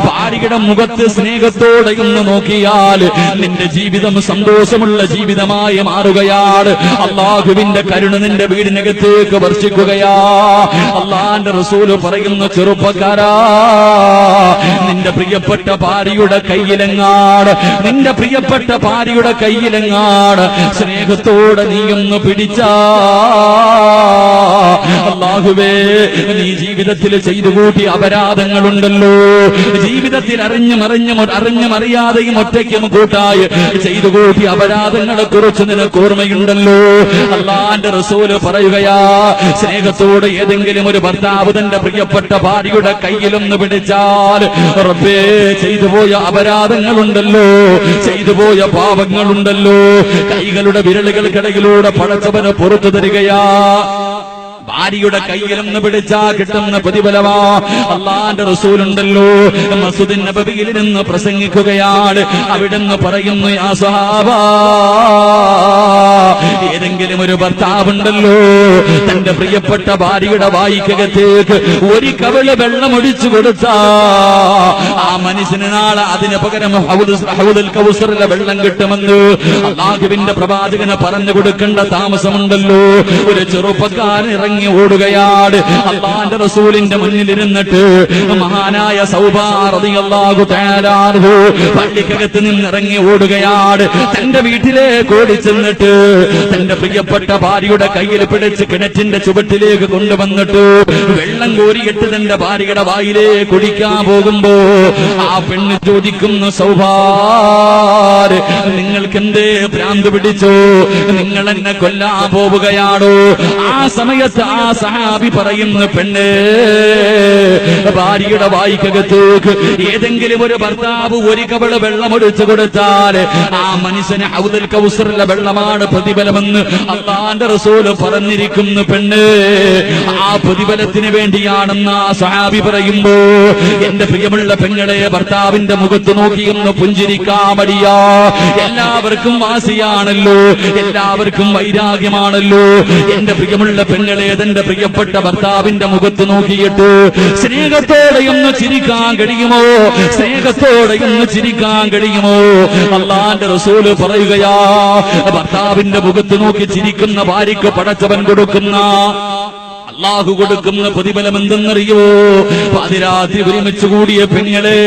ഭാര്യയുടെ മുഖത്ത് സ്നേഹത്തോടെ ഒന്ന് നോക്കിയാൽ നിന്റെ ജീവിതം സന്തോഷമുള്ള ജീവിതമായി മാറുകയാണ്. അള്ളാഹുവിന്റെ കരുണ നിന്റെ വീടിനകത്തേക്ക് വർഷിക്കുകയാ. അള്ളാന്റെ റസൂല് പറയുന്ന ചെറുപ്പക്കാരാ, നിന്റെ പ്രിയപ്പെട്ട ഭാര്യയുടെ കയ്യിലെങ്ങാട്, നിന്റെ പ്രിയപ്പെട്ട ഭാര്യയുടെ കയ്യിലെങ്ങാട് സ്നേഹത്തോടെ നീയൊന്ന് പിടിച്ചാ, അള്ളാഹുവേ, നീ ജീവിതത്തിൽ ചെയ്തു കൂട്ടിയ അപരാധങ്ങളുണ്ടല്ലോ, ജീവിതത്തിൽ അറിഞ്ഞും അറിയാതെയും ഒറ്റയ്ക്കും കൂട്ടായി ചെയ്തു കൂട്ടിയ അപരാധങ്ങളെ കുറിച്ച് നിനക്ക് ഓർമ്മയുണ്ടല്ലോ. അള്ളാന്റെ റസൂല് പറയുകയാ, സ്നേഹത്തോടെ ഏതെങ്കിലും ഒരു ഭർത്താവ് തന്റെ പ്രിയപ്പെട്ട ഭാര്യയുടെ കയ്യിലൊന്ന് പിടിച്ചാൽ, റബ്ബേ, ചെയ്തുപോയ അപരാധങ്ങളുണ്ടല്ലോ, ചെയ്തുപോയ പാപങ്ങളുണ്ടല്ലോ, കൈകളുടെ വിരലുകൾക്കിടയിലൂടെ പടച്ചവന് പുറത്തു തരികയാ. ഭാര്യയുടെ കയ്യിലൊന്ന് പിടിച്ചാ കിട്ടുന്ന പ്രതിഫലമാ. അള്ളാന്റെ റസൂലുണ്ടല്ലോ, മസ്ജിദുൻ നബവിയിൽ നിന്ന് പ്രസംഗിക്കുകയാണ്. അവിടുന്ന് പറയുന്നു, യാ സ്വഹാബാ, ഏതെങ്കിലും ഒരു ഭർത്താവുണ്ടല്ലോ തന്റെ പ്രിയപ്പെട്ട ഭാര്യയുടെ വായിക്കകത്തേക്ക് ഒരു കവിള് വെള്ളമൊഴിച്ചു കൊടുത്താ, ആ മനുഷ്യന് നാളെ അതിന് പകരം ഹൗദുൽ കൗസറിലെ വെള്ളം കിട്ടുമെന്ന് അള്ളാഹുവിന്റെ പ്രവാചകന് പറഞ്ഞു കൊടുക്കേണ്ട താമസമുണ്ടല്ലോ. ഒരു ചെറുപ്പക്കാരൻ ഇറങ്ങി ഓടുകയാണ്. അള്ളാന്റെ റസൂലിന്റെ മുന്നിലിരുന്നിട്ട് മഹാനായ സൗബാ റളിയല്ലാഹു തആല അൻഹു പള്ളിക്കകത്ത് നിന്നിറങ്ങി ഓടുകയാണ്. തന്റെ വീട്ടിലേക്ക് ഓടിച്ചെന്നിട്ട് തന്റെ പ്രിയപ്പെട്ട ഭാര്യയുടെ കയ്യിൽ പിടിച്ച് കിണറ്റിന്റെ ചുവട്ടിലേക്ക് കൊണ്ടുവന്നിട്ട് വെള്ളം കോരിയിട്ട് തന്റെ ഭാര്യയുടെ വായിലേക്ക് കുടിക്കാൻ പോകുമ്പോ ആ പെണ്ണ് ചോദിക്കുന്നു, സൗബാർ, നിങ്ങൾക്കെന്തേ ഭ്രാന്ത് പിടിച്ചോ? നിങ്ങൾ എന്നെ കൊല്ലാൻ പോവുകയാണോ? ആ സമയത്ത് ആ സഹാബി പറയുന്നു, പെണ്ണ്, ഭാര്യയുടെ വായിക്കകത്തേക്ക് ഏതെങ്കിലും ഒരു ഭർത്താവ് ഒരു കവള് വെള്ളമൊഴിച്ചു കൊടുത്താൽ ആ മനുഷ്യന് ഹൗദുൽ കൗസറിലെ വെള്ളമാണ് പ്രതിഫലമെന്ന് അള്ളാന്റെ റസൂല് പറഞ്ഞിരിക്കുന്നു. പെണ്ണ്, ആ പ്രതിഫലത്തിന് വേണ്ടിയാണെന്ന് ആ സഹാബി പറയുമ്പോ, എന്റെ പ്രിയമുള്ള പെങ്ങളെ, ഭർത്താവിന്റെ മുഖത്ത് നോക്കിയൊന്ന് പുഞ്ചിരിക്കാൻ മടിയാ. എല്ലാവർക്കും വാസിയാണല്ലോ, എല്ലാവർക്കും വൈരാഗ്യമാണല്ലോ. എന്റെ പ്രിയമുള്ള പെങ്ങളെ, തന്റെ പ്രിയപ്പെട്ട ഭർത്താവിന്റെ മുഖത്ത് നോക്കിയിട്ട് സ്നേഹത്തോടെയൊന്ന് ചിരിക്കാൻ കഴിയുമോ? സ്നേഹത്തോടെയൊന്ന് ചിരിക്കാൻ കഴിയുമോ? അള്ളാന്റെ റസൂല് പറയുകയാ, ഭർത്താവിന്റെ മുഖത്ത് നോക്കി ചിരിക്കുന്ന ഭാര്യയ്ക്ക് പടച്ചവൻ കൊടുക്കുന്ന, അള്ളാഹു കൊടുക്കുന്ന പ്രതിഫലം എന്തെന്നറിയോ? പാതിരാത്രി ഒരുമിച്ച് കൂടിയ പെങ്ങളെ,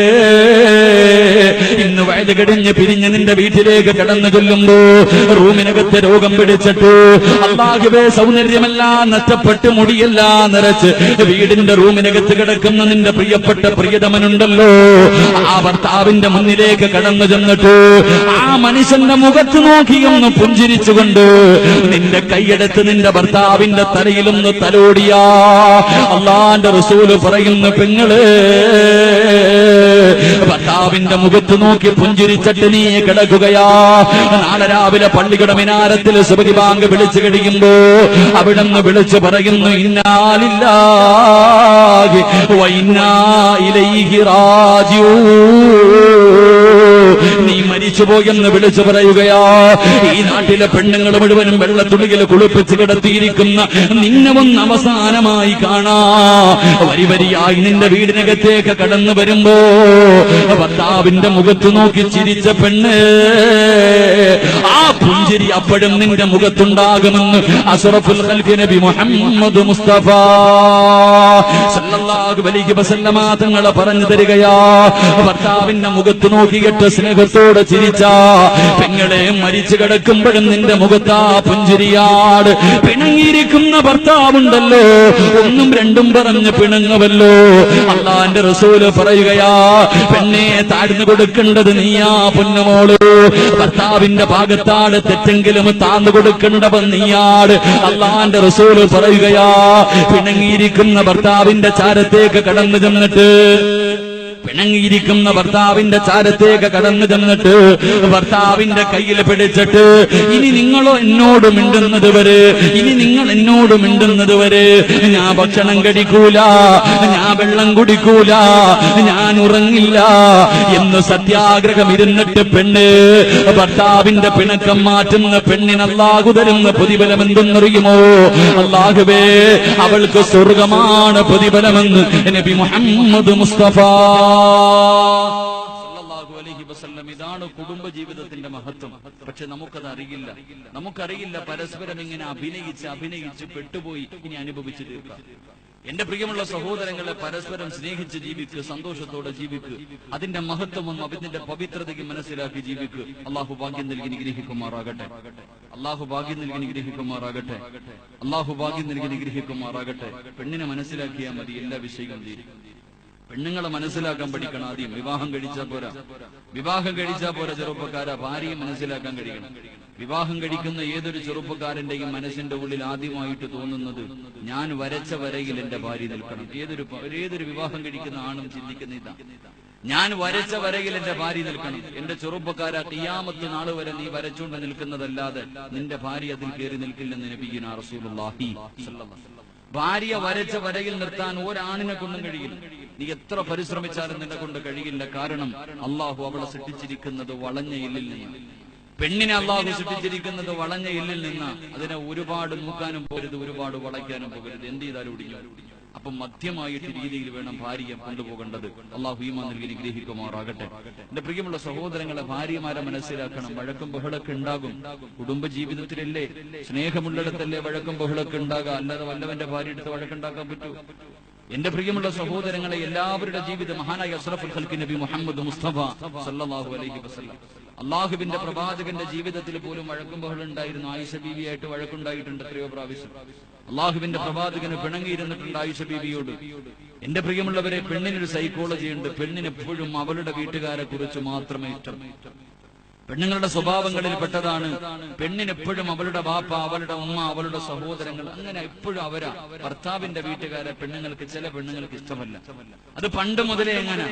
ഇന്ന് വയത് കടിഞ്ഞ് പിരിഞ്ഞ് നിന്റെ വീട്ടിലേക്ക് കടന്നു ചൊല്ലുമ്പോ റൂമിനകത്ത് രോഗം പിടിച്ചിട്ട്, അള്ളാഹുവേ, സൗന്ദര്യമെല്ലാം നഷ്ടപ്പെട്ട് മുടിയെല്ലാം നിറച്ച് വീടിന്റെ റൂമിനകത്ത് കിടക്കുന്ന നിന്റെ പ്രിയപ്പെട്ട പ്രിയതമനുണ്ടല്ലോ, ആ ഭർത്താവിന്റെ മുന്നിലേക്ക് കടന്നു ചെന്നിട്ട് ആ മനുഷ്യന്റെ മുഖത്ത് നോക്കിയൊന്ന് പുഞ്ചിരിച്ചുകൊണ്ട് നിന്റെ കൈയെടുത്ത് നിന്റെ ഭർത്താവിന്റെ തലയിലൊന്ന് തലോടി. അള്ളാന്റെ റസൂല് പറയുന്നു, പെങ്ങള്, ഭർത്താവിന്റെ മുഖത്ത് നോക്കി പുഞ്ചിരിച്ചിട്ട് നീ കിടക്കുകയാ. നാളെ രാവിലെ പള്ളിയുടെ മിനാരത്തിൽ സുബഹി ബാങ്ക് വിളിച്ചു കഴിയുമ്പോ അവിടുന്ന് വിളിച്ചു പറയുന്നു, ഇന്നാ ലില്ലാഹി വ ഇന്നാ ഇലൈഹി റാജിഊൻ. നീ മരിച്ചുപോയെന്ന് വിളിച്ചു പറയുകയാ. ഈ നാട്ടിലെ പെണ്ണുങ്ങൾ മുഴുവനും വെള്ളത്തുള്ളിയിൽ കുളിപ്പിച്ച് കിടത്തിയിരിക്കുന്ന നിന്നെ ഒന്ന് അവസാനമായി കാണാ. വരി വരിയായി നിന്റെ വീടിനകത്തേക്ക് കടന്നു വരുമ്പോ ഭർത്താവിന്റെ മുഖത്ത് നോക്കി ചിരിച്ച പെണ്ണ്, ആ പുഞ്ചിരി അപ്പോഴും നിന്റെ മുഖത്തുണ്ടാകുമെന്ന് അഷ്റഫുൽ ഖൽഖ് നബി മുഹമ്മദ് മുസ്തഫ സല്ലല്ലാഹു അലൈഹി വസല്ലമ തങ്ങൾ പറഞ്ഞു തരികയാ. ഭർത്താവിന്റെ മുഖത്ത് നോക്കിയിട്ട് സ്നേഹത്തോടെ ചിരിച്ച പെങ്ങളെ, മരിച്ചു കിടക്കുമ്പോഴും നിന്റെ മുഖത്താ പുഞ്ചിരിയാട്. പിണങ്ങിയിരിക്കുന്ന ഭർത്താവുണ്ടല്ലോ, ഒന്നും രണ്ടും പറഞ്ഞ് പിണങ്ങുമല്ലോ. അള്ളാന്റെ റസൂല് പറയുകയാ, പെണ്ണെ, താഴ്ന്നു കൊടുക്കേണ്ടത് നീയാ പൊന്നുമോള്. ഭർത്താവിന്റെ ഭാഗത്താണ് തെറ്റെങ്കിലും താഴ്ന്നു കൊടുക്കേണ്ടവൻ നീയാട്. അള്ളാന്റെ റസൂല് പറയുകയാ, പിണങ്ങിയിരിക്കുന്ന ഭർത്താവിന്റെ ചാരത്തേക്ക് കടന്നു ചെന്നിട്ട് പിണങ്ങിയിരിക്കുന്ന ഭർത്താവിന്റെ ചാരത്തേക്ക് കടന്നു ചെന്നിട്ട് ഭർത്താവിന്റെ കയ്യിൽ പിടിച്ചിട്ട്, ഇനി നിങ്ങളോ എന്നോട് മിണ്ടുന്നത് വരെ, ഇനി നിങ്ങൾ എന്നോട് മിണ്ടുന്നത് വരെ ഞാൻ ഭക്ഷണം കഴിക്കൂല, ഞാൻ വെള്ളം കുടിക്കൂല, ഞാൻ ഉറങ്ങില്ല എന്ന് സത്യാഗ്രഹം ഇരുന്നിട്ട് പെണ്ണ് ഭർത്താവിന്റെ പിണക്കം മാറ്റുന്ന പെണ്ണിന് അല്ലാഹു തരുന്ന പ്രതിഫലം എന്തെന്നറിയുമോ? അല്ലാഹുവേ, അവൾക്ക് സ്വർഗമാണ് പ്രതിഫലമെന്ന് നബി മുഹമ്മദ് മുസ്തഫ സല്ലല്ലാഹു അലൈഹി വസല്ലം. ഇതാണ് കുടുംബ ജീവിതത്തിന്റെ മഹത്വം. പക്ഷെ നമുക്കത് നമുക്കറിയില്ല. പരസ്പരം ഇങ്ങനെ അഭിനയിച്ച് പെട്ടുപോയി ഇനി അനുഭവിച്ചു തീർക്കാം. എന്റെ പ്രിയമുള്ള സഹോദരങ്ങളെ, പരസ്പരം സ്നേഹിച്ച് ജീവിക്കുക, സന്തോഷത്തോടെ ജീവിക്കുക, അതിന്റെ മഹത്വവും അതിന്റെ പവിത്രതയും മനസ്സിലാക്കി ജീവിക്കുക. അള്ളാഹു ഭാഗ്യം നൽകി നിഗ്രഹിക്കുമാറാകട്ടെ. പെണ്ണിനെ മനസ്സിലാക്കിയാൽ മതി, എല്ലാ വിഷയവും തീരും. പെണ്ണുങ്ങളെ മനസ്സിലാക്കാൻ പഠിക്കണം. ആദ്യം വിവാഹം കഴിച്ചാൽ പോരാ ചെറുപ്പക്കാരാ, ഭാര്യയെ മനസ്സിലാക്കാൻ കഴിയണം. വിവാഹം കഴിക്കുന്ന ഏതൊരു ചെറുപ്പക്കാരന്റെയും മനസ്സിന്റെ ഉള്ളിൽ ആദ്യമായിട്ട് തോന്നുന്നത്, ഞാൻ വരച്ച വരയിൽ എന്റെ ഭാര്യ നിൽക്കണം. ഏതൊരു വിവാഹം കഴിക്കുന്ന ആണും ചിന്തിക്കുന്ന ഇതാ, ഞാൻ വരച്ച വരയിൽ എന്റെ ഭാര്യ നിൽക്കണം. എന്റെ ചെറുപ്പക്കാരാ, ഖിയാമത്ത് നാൾ വരെ നീ വരച്ചുകൊണ്ട് നിൽക്കുന്നതല്ലാതെ നിന്റെ ഭാര്യ അതിൽ കയറി നിൽക്കില്ലെന്ന് നബിയുനാ റസൂലുള്ളാഹി സ്വല്ലല്ലാഹു അലൈഹി വസല്ലം. ഭാര്യ വരച്ച വരയിൽ നിർത്താൻ ഒരാണിനെ കൊണ്ടും കഴിയില്ല. നീ എത്ര പരിശ്രമിച്ചാലും നിന്നെ കൊണ്ട് കഴിയില്ല. കാരണം അള്ളാഹു അവളെ സൃഷ്ടിച്ചിരിക്കുന്നത് വളഞ്ഞ എല്ലിൽ നിന്ന്. പെണ്ണിനെ അള്ളാഹു സൃഷ്ടിച്ചിരിക്കുന്നത് വളഞ്ഞ എല്ലിൽ നിന്ന്. അതിനെ ഒരുപാട് നോക്കാനും പോകരുത്, ഒരുപാട് വളയ്ക്കാനും പോകരുത്. എന്ത് ചെയ്താലും ഒടിഞ്ഞു. അപ്പൊ മധ്യമായിട്ട് രീതിയിൽ വേണം ഭാര്യയെ കൊണ്ടുപോകേണ്ടത്. അള്ളാഹു ഈമാൻ നൽകി നിഗ്രഹിക്കുമാറാകട്ടെ. എന്റെ പ്രിയമുള്ള സഹോദരങ്ങളെ, ഭാര്യമാരെ മനസ്സിലാക്കണം. വഴക്കും ബഹളൊക്കെ ഉണ്ടാകും. കുടുംബ ജീവിതത്തിലല്ലേ, സ്നേഹമുള്ളിടത്തല്ലേ വഴക്കും ബഹളൊക്കെ ഉണ്ടാകുക. അല്ലാതെ വല്ലവന്റെ ഭാര്യ എടുത്ത് വഴക്കുണ്ടാക്കാൻ പറ്റൂ? എന്റെ പ്രിയമുള്ള സഹോദരങ്ങളെ, എല്ലാവരുടെ ജീവിതം മഹാനായ അഷ്റഫുൽ ഖൽഖ് നബി മുഹമ്മദ് മുസ്തഫ സല്ലല്ലാഹു അലൈഹി വസല്ലം, അള്ളാഹുവിന്റെ പ്രവാചകന്റെ ജീവിതത്തിൽ പോലും വഴക്കും ബഹളം ഉണ്ടായിരുന്നു. ആയിഷ ബീവിയായിട്ട് വഴക്കുണ്ടായിട്ടുണ്ട് എത്രയോ പ്രാവശ്യം. അള്ളാഹുവിന്റെ പ്രവാചകന് പിണങ്ങിയിരുന്നിട്ടുണ്ട് ആയിഷ ബീവിയോട്. എന്റെ പ്രിയമുള്ളവരെ, പെണ്ണിനൊരു സൈക്കോളജി ഉണ്ട്. പെണ്ണിനെപ്പോഴും അവളുടെ വീട്ടുകാരെ കുറിച്ച് മാത്രമേ ഇഷ്ടം. പെണ്ണുങ്ങളുടെ സ്വഭാവങ്ങളിൽ പെട്ടതാണ് പെണ്ണിനെപ്പോഴും അവളുടെ ബാപ്പ, അവളുടെ ഉമ്മ, അവളുടെ സഹോദരങ്ങൾ, അങ്ങനെ എപ്പോഴും അവരാ. ഭർത്താവിന്റെ വീട്ടുകാരെ ചില പെണ്ണുങ്ങൾക്ക് ഇഷ്ടമല്ല. അത് പണ്ട് മുതലേ എങ്ങനെ.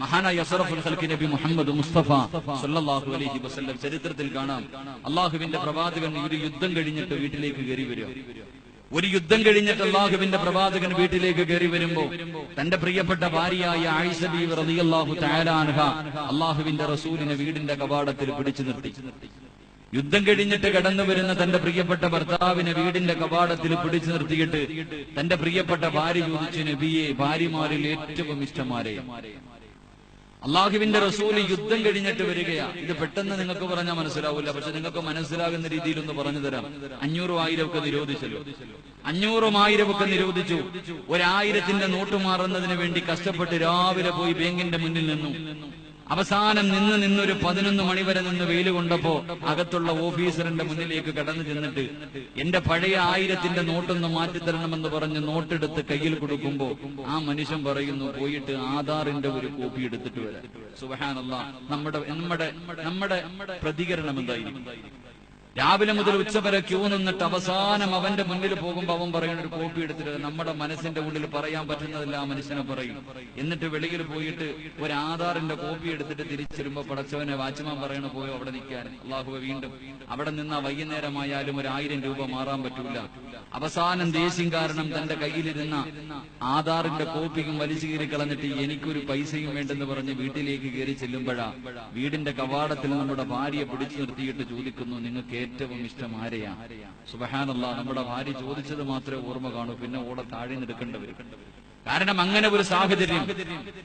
മഹാനായ അഷ്റഫുൽ ഖൽഖ് നബി മുഹമ്മദ് മുസ്തഫ സല്ലല്ലാഹു അലൈഹി വസല്ലം ചരിത്രത്തിൽ കാണാം. അള്ളാഹുവിന്റെ പ്രവാചകൻ ഒരു യുദ്ധം കഴിഞ്ഞിട്ട് വീട്ടിലേക്ക് കയറി വരും. ഒരു യുദ്ധം കഴിഞ്ഞിട്ട് അള്ളാഹുവിന്റെ പ്രവാചകൻ വീട്ടിലേക്ക് കയറി വരുമ്പോ തന്റെ പ്രിയപ്പെട്ട ഭാര്യയായ ആയിഷ ബീവി റളിയല്ലാഹു തആല അൻഹ അള്ളാഹുവിന്റെ റസൂലിനെ വീടിന്റെ കവാടത്തിൽ പിടിച്ചു നിർത്തി. യുദ്ധം കഴിഞ്ഞിട്ട് കടന്നു വരുന്ന തന്റെ പ്രിയപ്പെട്ട ഭർത്താവിനെ വീടിന്റെ കവാടത്തിൽ പിടിച്ചു നിർത്തിയിട്ട് തന്റെ പ്രിയപ്പെട്ട ഭാര്യ ചോദിച്ചു, നബിയെ, ഭാര്യമാരിൽ ഏറ്റവും ഇഷ്ടമാരെ? അള്ളാഹുവിന്റെ റസൂല് യുദ്ധം കഴിഞ്ഞിട്ട് വരികയാ. ഇത് പെട്ടെന്ന് നിങ്ങൾക്ക് പറഞ്ഞാൽ മനസ്സിലാവില്ല, പക്ഷെ നിങ്ങൾക്ക് മനസ്സിലാകുന്ന രീതിയിൽ ഒന്ന് പറഞ്ഞു തരാം. 500,000 ഒക്കെ നിരോധിച്ചല്ലോ. 500,000 ഒക്കെ നിരോധിച്ചു. 1000ന്റെ നോട്ട് മാറുന്നതിന് വേണ്ടി കഷ്ടപ്പെട്ട് രാവിലെ പോയി ബാങ്കിന്റെ മുന്നിൽ നിന്നു. അവസാനം നിന്നൊരു 11 മണി വരെ നിന്ന് വെയിൽ കൊണ്ടപ്പോ അകത്തുള്ള ഓഫീസറിന്റെ മുന്നിലേക്ക് കടന്നു ചെന്നിട്ട് എന്റെ പഴയ 1000ന്റെ നോട്ടൊന്ന് മാറ്റിത്തരണമെന്ന് പറഞ്ഞ് നോട്ടെടുത്ത് കയ്യിൽ കൊടുക്കുമ്പോ ആ മനുഷ്യൻ പറയുന്നു, പോയിട്ട് ആധാറിന്റെ ഒരു കോപ്പി എടുത്തിട്ട് വരാം. സുബ്ഹാനല്ലാഹ്. നമ്മുടെ പ്രതികരണം എന്തായിരിക്കും? രാവിലെ മുതൽ ഉച്ചവരെ ക്യൂ നിന്നിട്ട് അവസാനം അവന്റെ മുന്നിൽ പോകുമ്പോ അവൻ പറയുന്ന ഒരു കോപ്പി എടുത്തിട്ട് നമ്മുടെ മനസ്സിന്റെ ഉള്ളിൽ പറയാൻ പറ്റുന്നതല്ല ആ മനുഷ്യനെ പറയും. എന്നിട്ട് വെളിയിൽ പോയിട്ട് ഒരു ആധാറിന്റെ കോപ്പി എടുത്തിട്ട് തിരിച്ചിരുമ്പോ പടച്ചവനെ വാച്ച്മാൻ പറയണ പോയോ അവിടെ നിൽക്കാൻ. അള്ളാഹുവെ, വീണ്ടും അവിടെ നിന്ന വൈകുന്നേരമായാലും 1000 രൂപ മാറാൻ പറ്റൂല. അവസാനം ദേഷ്യം കാരണം തന്റെ കയ്യിലിരുന്ന ആധാറിന്റെ കോപ്പിയും വലിച്ചു കീറി കളഞ്ഞിട്ട് എനിക്കൊരു പൈസയും വേണ്ടെന്ന് പറഞ്ഞ് വീട്ടിലേക്ക് കയറി ചെല്ലുമ്പോഴാ വീടിന്റെ കവാടത്തിൽ നമ്മുടെ ഭാര്യയെ പിടിച്ചു നിർത്തിയിട്ട് ചോദിക്കുന്നു, നിങ്ങൾക്ക് ഏറ്റവും ഇഷ്ടം ആരെയാ? സുബ്ഹാനല്ലാഹ്. നമ്മുടെ ഭാര്യ ചോദിച്ചത് മാത്രമേ ഓർമ്മ കാണൂ, പിന്നെ ഓടെ താഴെ നിൽക്കേണ്ടി വരും. കാരണം അങ്ങനെ ഒരു സാഹചര്യം.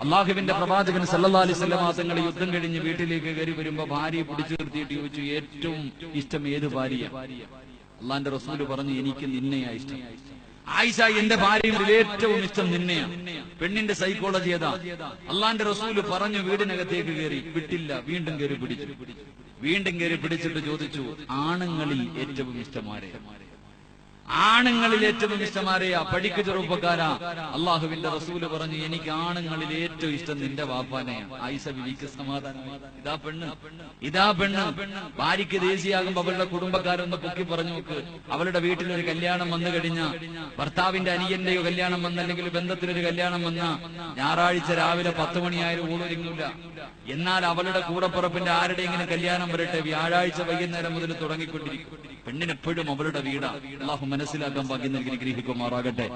അള്ളാഹുവിന്റെ പ്രവാചകൻ സല്ലല്ലാഹു അലൈഹി വസല്ലം തങ്ങൾ യുദ്ധം കഴിഞ്ഞ് വീട്ടിലേക്ക് കയറി വരുമ്പോ ഭാര്യയെ പിടിച്ചു നിർത്തിയിട്ട് ചോദിച്ചു, ഏറ്റവും ഇഷ്ടം ഏത് ഭാര്യ? അള്ളാന്റെ റസൂല് പറഞ്ഞു, എനിക്ക് നിന്നെയാ ഇഷ്ടം. ആയിഷ, എന്റെ ഭാര്യയുടെ ഏറ്റവും ഇഷ്ടം നിന്നെയാണ്. പെണ്ണിന്റെ സൈക്കോളജി ഏതാ? അള്ളാന്റെ റസൂല് പറഞ്ഞു, വീടിനകത്തേക്ക് കയറി വിട്ടില്ല, വീണ്ടും കയറി പിടിച്ചിട്ട് ചോദിച്ചു, ആണുങ്ങളിൽ ഏറ്റവും ഇഷ്ടമാരെ? ആണുങ്ങളിൽ ഏറ്റവും ഇഷ്ടമാരെയാ? പഠിക്കു ചെറുപ്പക്കാരാ. അള്ളാഹുവിന്റെ റസൂല് പറഞ്ഞു, എനിക്ക് ആണുങ്ങളിൽ ഏറ്റവും ഇഷ്ടം നിന്റെ വാപ്പാനെയാ. ആയിഷ ബിവിക്ക് സമാധാനം. ഇതാ പെണ്ണ്. ഭാര്യയ്ക്ക് ദേശീയാകുമ്പോ അവളുടെ കുടുംബക്കാരൊന്ന് പൊക്കി പറഞ്ഞു നോക്ക്. അവളുടെ വീട്ടിലൊരു കല്യാണം വന്നു കഴിഞ്ഞ, ഭർത്താവിന്റെ അനിയന്റെയോ കല്യാണം വന്ന, അല്ലെങ്കിൽ ബന്ധത്തിലൊരു കല്യാണം വന്ന, ഞായറാഴ്ച രാവിലെ 10 മണിയായാലും ഊളൊരുങ്ങില്ല. എന്നാൽ അവളുടെ കൂടപ്പുറപ്പിന്റെ ആരുടെയെങ്കിലും കല്യാണം വരട്ടെ, വ്യാഴാഴ്ച വൈകുന്നേരം മുതൽ തുടങ്ങിക്കൊണ്ടിരിക്കും. പെണ്ണിനെപ്പോഴും അവളുടെ വീടാ. അള്ളാഹു മനസ്സിലാക്കാൻ ഭാഗ്യം നൽകി ഗ്രഹിക്കുമാറാകട്ടെ.